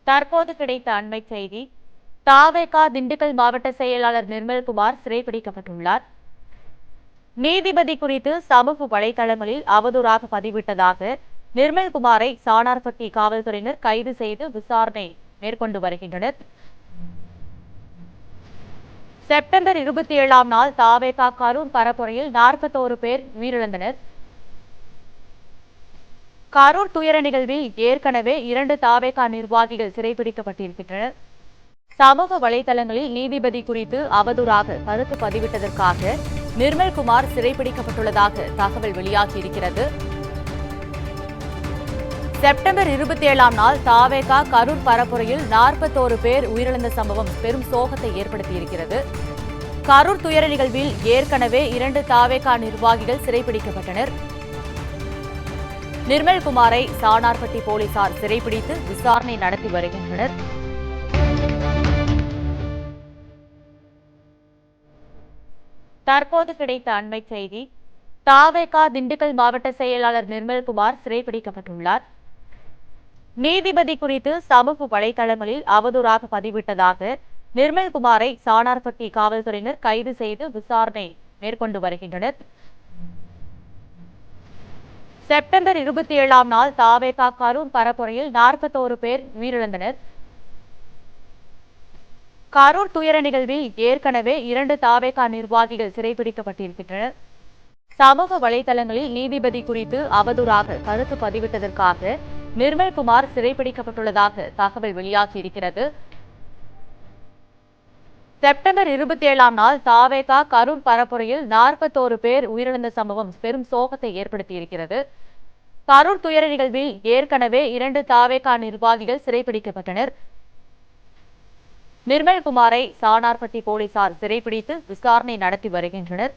தற்போது கிடைத்த அண்மை செய்தி. தாவேகா திண்டுக்கல் மாவட்ட செயலாளர் நிர்மல்குமார் சிறைபிடிக்கப்பட்டுள்ளார். நீதிபதி குறித்து சமூக வலைதளங்களில் அவதூறாக பதிவிட்டதாக நிர்மல்குமாரை சாணார்பட்டி காவல்துறையினர் கைது செய்து விசாரணை மேற்கொண்டு வருகின்றனர். செப்டம்பர் 27ஆம் நாள் தாவேகா கரூர் பரப்புரையில் 41 பேர் உயிரிழந்தனர். கரூர் துயர நிகழ்வில் ஏற்கனவே 2 தாவேகா நிர்வாகிகள் சிறைபிடிக்கப்பட்டிருக்கின்றனர். சமூக வலைதளங்களில் நீதிபதி குறித்து அவதூறாக கருத்து பதிவிட்டதற்காக நிர்மல்குமார் சிறைபிடிக்கப்பட்டுள்ளதாக தகவல் வெளியாகியிருக்கிறது. செப்டம்பர் 27ஆம் நாள் தாவேகா கரூர் பரப்புரையில் 41 பேர் உயிரிழந்த சம்பவம் பெரும் சோகத்தை ஏற்படுத்தியிருக்கிறது. கரூர் துயர நிகழ்வில் ஏற்கனவே 2 தாவேகா நிர்வாகிகள் சிறைபிடிக்கப்பட்டனர். நிர்மல்குமாரை சாணார்பட்டி போலீசார் சிறைபிடித்து விசாரணை நடத்தி வருகின்றனர். தற்போது கிடைத்த அண்மை செய்தி. தாவேகா திண்டுக்கல் மாவட்ட செயலாளர் நிர்மல்குமார் சிறைபிடிக்கப்பட்டுள்ளார். நீதிபதி குறித்து சமூக வலைதளங்களில் அவதூறாக பதிவிட்டதாக நிர்மல்குமாரை சாணார்பட்டி காவல்துறையினர் கைது செய்து விசாரணை மேற்கொண்டு வருகின்றனர். செப்டம்பர் 27ஆம் நாள் தாவேகா கரூர் பரப்புரையில் 41 பேர் உயிரிழந்தனர். கரூர் துயர நிகழ்வில் ஏற்கனவே 2 தாவேகா நிர்வாகிகள் சிறைபிடிக்கப்பட்டிருக்கின்றனர். சமூக வலைதளங்களில் நீதிபதி குறித்து அவதூறாக கருத்து பதிவிட்டதற்காக நிர்மல்குமார் சிறைபிடிக்கப்பட்டுள்ளதாக தகவல் வெளியாகியிருக்கிறது. செப்டம்பர் 27ஆம் நாள் தாவேகா கரூர் பரப்புரையில் 41 பேர் உயிரிழந்த சம்பவம் பெரும் சோகத்தை ஏற்படுத்தியிருக்கிறது. கரூர் துயர நிகழ்வில் ஏற்கனவே 2 தாவேகா நிர்வாகிகள் சிறைபிடிக்கப்பட்டனர். நிர்மல்குமாரை சாணார்பட்டி போலீசார் சிறைபிடித்து விசாரணை நடத்தி வருகின்றனர்.